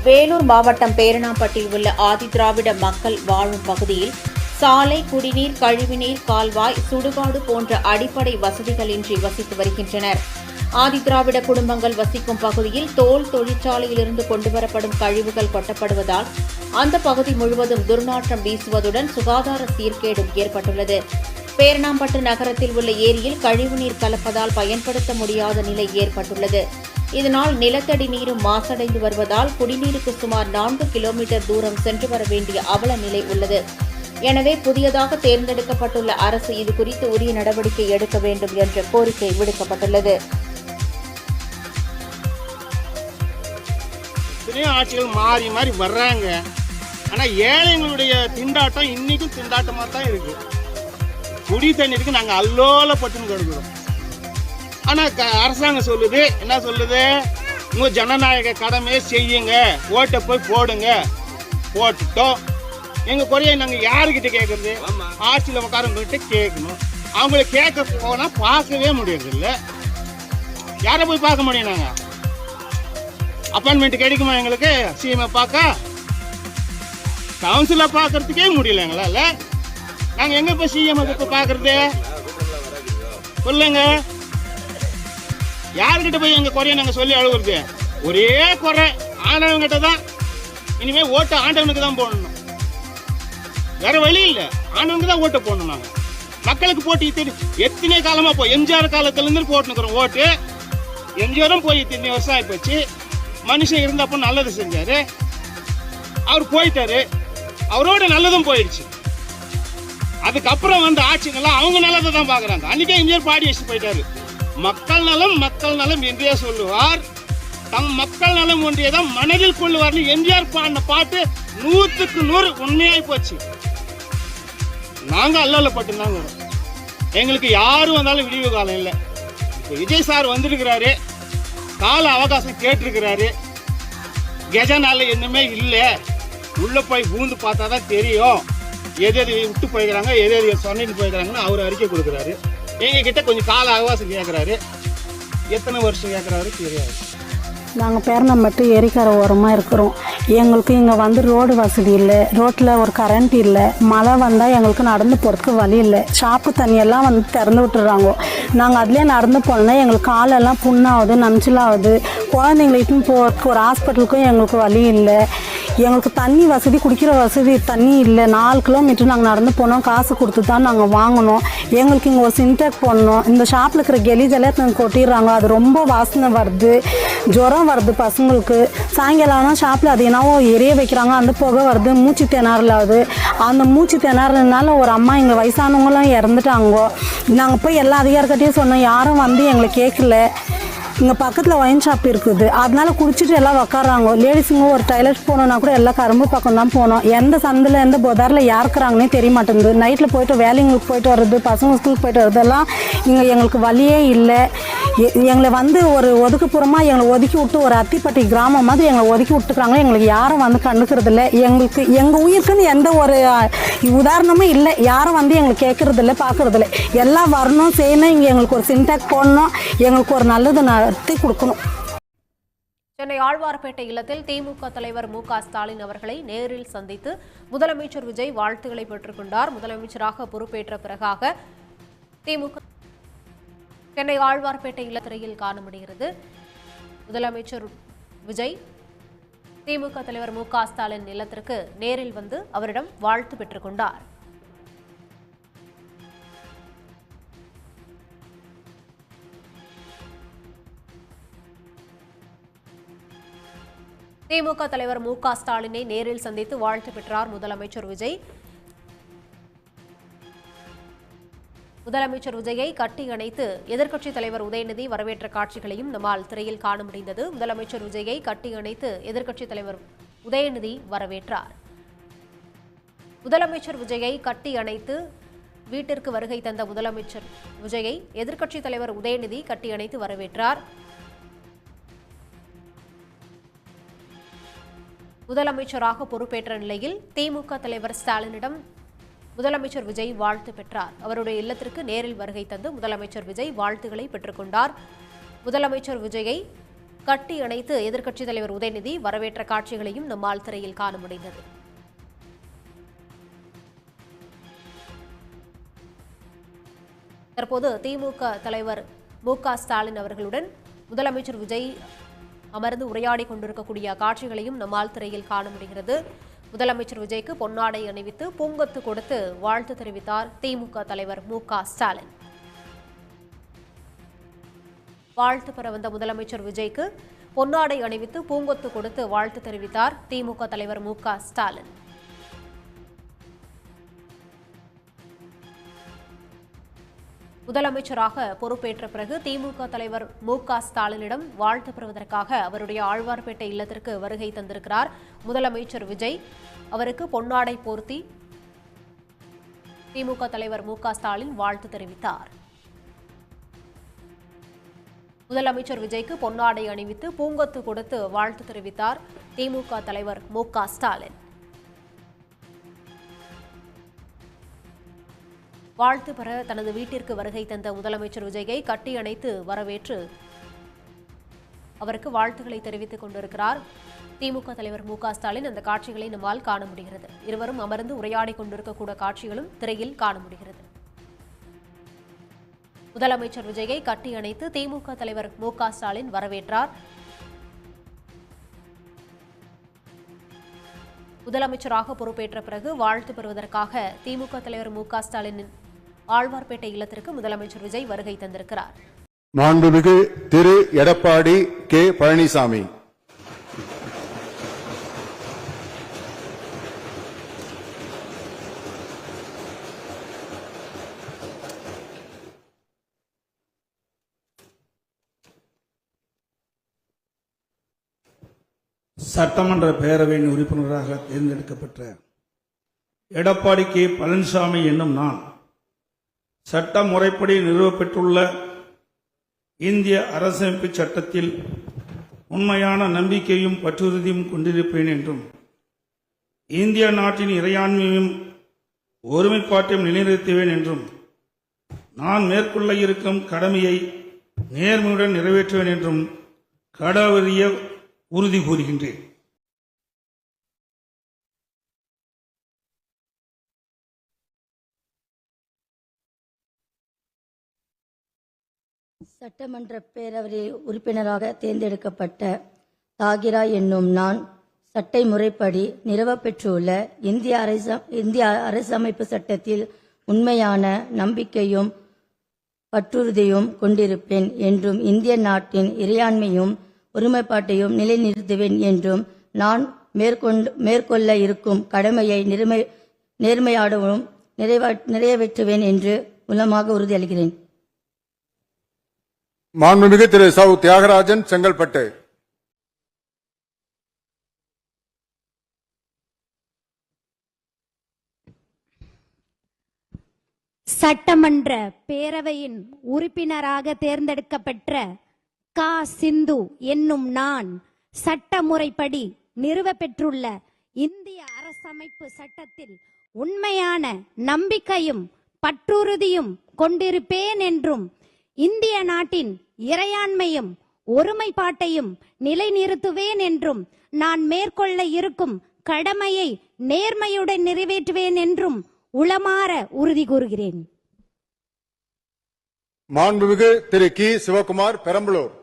வேலூர் மாவட்டம் பேரணாம்பட்டில் உள்ள ஆதிதிராவிட மக்கள் வாழும் பகுதியில் சாலை, குடிநீர், கழிவுநீர், கால்வாய், சுடுகாடு போன்ற அடிப்படை வசதிகளின்றி வசித்து வருகின்றனர். ஆதிதிராவிட குடும்பங்கள் வசிக்கும் பகுதியில் தோல் தொழிற்சாலையிலிருந்து கொண்டுவரப்படும் கழிவுகள் கொட்டப்படுவதால் அந்த பகுதி முழுவதும் துர்நாற்றம் வீசுவதுடன் சுகாதார சீர்கேடும் ஏற்பட்டுள்ளது. பேரணாம்பட்டு நகரத்தில் உள்ள ஏரியில் கழிவுநீர் கலப்பதால் பயன்படுத்த முடியாத நிலை ஏற்பட்டுள்ளது. இதனால் நிலத்தடி நீரும் மாசடைந்து வருவதால் குடிநீருக்கு சுமார் 4 கிலோமீட்டர் தூரம் சென்று வர வேண்டிய அவல நிலை உள்ளது. எனவே புதியதாக தேர்ந்தெடுக்கப்பட்டுள்ள அரசு இதுகுறித்து உரிய நடவடிக்கை எடுக்க வேண்டும் என்ற கோரிக்கை விடுக்கப்பட்டுள்ளது. ஆட்சிகள் மாறி மாறி வர்றாங்க. ஆனால் ஏழைங்களுடைய திண்டாட்டம் இன்னைக்கும் திண்டாட்டமாக தான் இருக்கு. குடி தண்ணீருக்கு நாங்கள் அல்லோலப்பட்டுன்னு கிடக்குறோம். ஆனால் அரசாங்கம் சொல்லுது, என்ன சொல்லுது, உங்கள் ஜனநாயக கடமையை செய்யுங்க, ஓட்டை போய் போடுங்க. போட்டுட்டோம். எங்கள் குறைய நாங்கள் யாருக்கிட்ட கேட்கறது? ஆட்சியில் உட்காரவங்ககிட்ட கேட்கணும். அவங்கள கேட்க போனால் பார்க்கவே முடியறது இல்லை. யாரை போய் பார்க்க முடியும்? நாங்கள் அப்பாயின்மெண்ட் கிடைக்குமா எங்களுக்கு? சிஎம்ஐ பார்க்க, கவுன்சிலை பார்க்கறதுக்கே முடியல எங்களால். நாங்கள் எங்கே போய் சிஎம் போய் பார்க்கறது? சொல்லுங்க, யாருக்கிட்ட போய் எங்கள் குறைய நாங்கள் சொல்லி அழுகுறது? ஒரே குறை ஆண்டவங்கிட்ட தான். இனிமேல் ஓட்டு ஆண்டவனுக்கு தான் போடணும், வேற வழி இல்லை. ஆண்டவனுக்கு தான் ஓட்டு போடணும். நாங்கள் மக்களுக்கு போட்டு எத்தனை காலமாக போய் எம்ஜிஆர் காலத்துலேருந்து போட்டுனுக்குறோம் ஓட்டு. எம்ஜிஆரும் போய் இத்தனை வருஷம் ஆகி போச்சு. மனுஷன் இருந்தப்போ நல்லது செஞ்சார், அவர் போயிட்டாரு. அவரோட நல்லதும் போயிடுச்சு. அதுக்கப்புறம் வந்த ஆட்சிகள்லாம் அவங்க நல்லதை தான் பார்க்குறாங்க. அன்றைக்கே எம்ஜிஆர் பாடி வச்சு போயிட்டாரு. மக்கள் நலம் மக்கள் நலம் என்றே சொல்லுவார். தம் மக்கள் நலம் ஒன்றியதான் மனதில் கொள்ளுவார்னு எம்ஜிஆர் பாடின பாட்டு 100க்கு 100 உண்மையாகி போச்சு. நாங்கள் அல்லப்பட்டு தாங்க. எங்களுக்கு யாரும் வந்தாலும் விடிவு காலம் இல்லை. இப்போ விஜய் சார் வந்திருக்கிறாரு, கால அவகாசம் கேட்டிருக்கிறாரு. கெஜனால என்னமே இல்லை, உள்ளே போய் பூந்து பார்த்தா தான் தெரியும் எது எது விட்டு போய்க்கிறாங்க, எது எது சொன்னிட்டு போய்க்கிறாங்கன்னு அவர் அறிக்கை கொடுக்குறாரு. எங்ககிட்ட கொஞ்சம் கால அவகாசம் கேட்குறாரு. எத்தனை வருஷம் கேட்குறாரு தெரியாது. நாங்கள் பேரணாம்பட்டு ஏரிக்கரை ஓரமாக இருக்கிறோம். எங்களுக்கு இங்கே வந்து ரோடு வசதி இல்லை, ரோட்டில் ஒரு கரண்ட் இல்லை. மழை வந்தால் எங்களுக்கு நடந்து போகிறதுக்கு வழி இல்லை. ஷாப்பு தண்ணியெல்லாம் வந்து திறந்து விட்டுறாங்க. நாங்கள் அதுலேயே நடந்து போனோம்னா எங்களுக்கு காலெல்லாம் புண்ணாகுது, நஞ்சலாகுது. குழந்தைங்களை இட்டுன்னு போகிறதுக்கு ஒரு ஹாஸ்பிட்டலுக்கும் எங்களுக்கு வழி இல்லை. எங்களுக்கு தண்ணி வசதி, குடிக்கிற வசதி தண்ணி இல்லை. 4 கிலோமீட்டர் நாங்கள் நடந்து போனோம், காசு கொடுத்து தான் நாங்கள் வாங்கினோம். எங்களுக்கு இங்கே ஒரு சின்டெக் போடணும். இந்த ஷாப்பில் இருக்கிற கெலிஜெல்லாம் கொட்டிடுறாங்க. அது ரொம்ப வாசனை வருது, ஜுரம் வருது பசங்களுக்கு. சாயங்காலம் ஆனால் ஷாப்பில் அது என்னவோ எரிய வைக்கிறாங்க, அந்த புகை வருது, மூச்சு திணறல் ஆகுது. அந்த மூச்சு திணறதுனால ஒரு அம்மா இங்கே வயசானவங்களும் இறந்துட்டாங்க. நாங்கள் போய் எல்லா அதிகாரிகிட்டையும் சொன்னோம், யாரும் வந்து எங்களை கேட்கல. இங்கே பக்கத்தில் ஒயின் ஷாப் இருக்குது, அதனால குடிச்சிட்டு எல்லாம் உக்காடுறாங்க. லேடிஸுங்க ஒரு டைலர்ஸ் போனோன்னா கூட எல்லாம் கரும்பு பக்கம் தான் போனோம். எந்த சந்தில் எந்த பொதாரில் யாருக்குறாங்கன்னே தெரிய மாட்டேங்குது. நைட்டில் போயிட்டு வேலைங்களுக்கு போயிட்டு வர்றது, பசங்க ஸ்கூலுக்கு போயிட்டு வர்றதெல்லாம் இங்கே எங்களுக்கு வழியே இல்லை. எங்களை வந்து ஒரு ஒதுக்குப்புறமாக எங்களை ஒதுக்கி விட்டு ஒரு அத்திப்பட்டி கிராமம் மாதிரி எங்களை ஒதுக்கி விட்டுக்கிறாங்க. எங்களுக்கு யாரும் வந்து கண்டுக்கிறது இல்லை. எங்களுக்கு எங்கள் உயிருக்குன்னு எந்த ஒரு உதாரணமும் இல்லை. யாரும் வந்து எங்களுக்கு கேட்கறது இல்லை, பார்க்கறது இல்லை. எல்லாம் வரணும், செய்யணும். இங்கே எங்களுக்கு ஒரு சின்டாக் போடணும், எங்களுக்கு ஒரு நல்லது நடத்தி கொடுக்கணும். சென்னை ஆழ்வார்பேட்டை இல்லத்தில் திமுக தலைவர் மு க ஸ்டாலின் அவர்களை நேரில் சந்தித்து முதலமைச்சர் விஜய் வாழ்த்துக்களை பெற்றுக்கொண்டார். முதலமைச்சராக பொறுப்பேற்ற பிறகாக திமுக சென்னை ஆழ்வார்பேட்டை இல்லத்திரையில் காண முடிகிறது. முதலமைச்சர் விஜய் திமுக தலைவர் மு க ஸ்டாலின் இல்லத்திற்கு நேரில் வந்து அவரிடம் வாழ்த்து பெற்றுக்கொண்டார். திமுக தலைவர் மு க ஸ்டாலினை நேரில் சந்தித்து வாழ்த்து பெற்றார் முதலமைச்சர் விஜய். முதலமைச்சர் விஜயை கட்டி அணைத்து எதிர்க்கட்சித் தலைவர் உதயநிதி வரவேற்ற காட்சிகளையும் நம்மால் திரையில் காண முடிந்தது. முதலமைச்சர் விஜயை கட்டி அணைத்து எதிர்க்கட்சித் தலைவர் உதயநிதி வரவேற்றார். முதலமைச்சர் விஜயை கட்டி அணைத்து வீட்டிற்கு வருகை தந்த முதலமைச்சர் விஜயை எதிர்க்கட்சித் தலைவர் உதயநிதி கட்டி அணைத்து வரவேற்றார். முதலமைச்சராக பொறுப்பேற்ற நிலையில் திமுக தலைவர் ஸ்டாலினிடம் முதலமைச்சர் விஜய் வாழ்த்து பெற்றார். அவருடைய இல்லத்திற்கு நேரில் வருகை தந்து முதலமைச்சர் விஜய் வாழ்த்துக்களை பெற்றுக்கொண்டார். முதலமைச்சர் விஜயை கட்டி அணைத்து எதிர்க்கட்சித் தலைவர் உதயநிதி வரவேற்ற காட்சிகளையும் நம்மால் திரையில் காண முடிந்தது. தற்போது திமுக தலைவர் மு.க. ஸ்டாலின் அவர்களுடன் முதலமைச்சர் விஜய் அமர்ந்து உரையாடி கொண்டிருக்கக்கூடிய காட்சிகளையும் நம்மால் திரையில் காண முடிகிறது. முதலமைச்சர் விஜய்க்கு பொன்னாடை அணிவித்து பூங்கொத்து கொடுத்து வாழ்த்து தெரிவித்தார் திமுக தலைவர் மு.க. ஸ்டாலின். வாழ்த்து பெற வந்த முதலமைச்சர் விஜய்க்கு பொன்னாடை அணிவித்து பூங்கொத்து கொடுத்து வாழ்த்து தெரிவித்தார் திமுக தலைவர் மு.க. ஸ்டாலின். முதலமைச்சராக பொறுப்பேற்ற பிறகு திமுக தலைவர் மு.க. ஸ்டாலினிடம் வாழ்த்து பெறுவதற்காக அவருடைய ஆழ்வார்பேட்டை இல்லத்திற்கு வருகை தந்திருக்கிறார் முதலமைச்சர் விஜய். அவருக்கு பொன்னாடை போர்த்தி திமுக தலைவர் மு.க. ஸ்டாலின் வாழ்த்து தெரிவித்தார். முதலமைச்சர் விஜய்க்கு பொன்னாடை அணிவித்து பூங்கொத்து கொடுத்து வாழ்த்து தெரிவித்தார் திமுக தலைவர் மு.க. ஸ்டாலின். வாழ்த்து பெற தனது வீட்டிற்கு வருகை தந்த முதலமைச்சர் விஜயை கட்டி அணைத்து வரவேற்று அவருக்கு வாழ்த்துக்களை தெரிவித்துக் கொண்டிருக்கிறார் திமுக தலைவர் மு.க. ஸ்டாலின். அந்த காட்சிகளை நம்மால் காண முடிகிறது. இருவரும் அமர்ந்து உரையாடி கொண்டிருக்கக்கூடிய காட்சிகளும் திரையில் காண முடிகிறது. முதலமைச்சர் விஜயை கட்டி அணைத்து திமுக தலைவர் மு.க. ஸ்டாலின் வரவேற்றார். முதலமைச்சராக பொறுப்பேற்ற பிறகு வாழ்த்து பெறுவதற்காக திமுக தலைவர் மு.க. ஸ்டாலினின் ஆழ்வார்பேட்டை இல்லத்திற்கு முதலமைச்சர் விஜய் வருகை தந்திருக்கிறார். மாண்புமிகு திரு எடப்பாடி கே பழனிசாமி. சட்டமன்ற பேரவையின் உறுப்பினராக தேர்ந்தெடுக்கப்பட்ட எடப்பாடி கே பழனிசாமி என்னும் நான் சட்ட முறைப்படி நிறுவப்பெற்றுள்ள இந்திய அரசமைப்பு சட்டத்தில் உண்மையான நம்பிக்கையும் பற்றுறுதியும் கொண்டிருப்பேன் என்றும் இந்திய நாட்டின் இறையாண்மையும் ஒருமைப்பாட்டையும் நிலைநிறுத்துவேன் என்றும் நான் மேற்கொள்ள இருக்கும் கடமையை நேர்மையுடன் நிறைவேற்றுவேன் என்றும் கடவுளிய உறுதி கூறுகின்றேன். சட்டமன்ற பேரவை உறுப்பினராக தேர்ந்தெடுக்கப்பட்ட தாகிரா என்னும் நான் சட்ட முறைப்படி நிறுவப்பெற்றுள்ள இந்திய அரசமைப்பு சட்டத்தில் உண்மையான நம்பிக்கையும் பற்றுறுதியும் கொண்டிருப்பேன் என்றும் இந்திய நாட்டின் இறையாண்மையும் ஒருமைப்பாட்டையும் நிலைநிறுத்துவேன் என்றும் நான் மேற்கொள்ள இருக்கும் கடமையை நேர்மையாடவும் நிறைவேற்றுவேன் என்று மூலமாக உறுதியளிக்கிறேன். மாண்புமிகு திரு சௌ தியாகராஜன், செங்கல்பட்டு. சட்டமன்ற பேரவையின் உறுப்பினராக தேர்ந்தெடுக்கப்பட்ட கா. சிந்து என்னும் நான் சட்ட முறைப்படி நிறுவப்பெற்றுள்ள இந்திய அரசமைப்பு சட்டத்தில் உண்மையான நம்பிக்கையும் பற்றுறுதியும் கொண்டிருப்பேன் என்றும் இந்திய நாட்டின் இறையாண்மையும் ஒருமைப்பாட்டையும் நிலைநிறுத்துவேன் என்றும் நான் மேற்கொள்ள இருக்கும் கடமையை நேர்மையுடன் நிறைவேற்றுவேன் என்றும் உளமாற உறுதி கூறுகிறேன். மாண்புமிகு திரு கி. சிவகுமார், பெரம்பலூர்.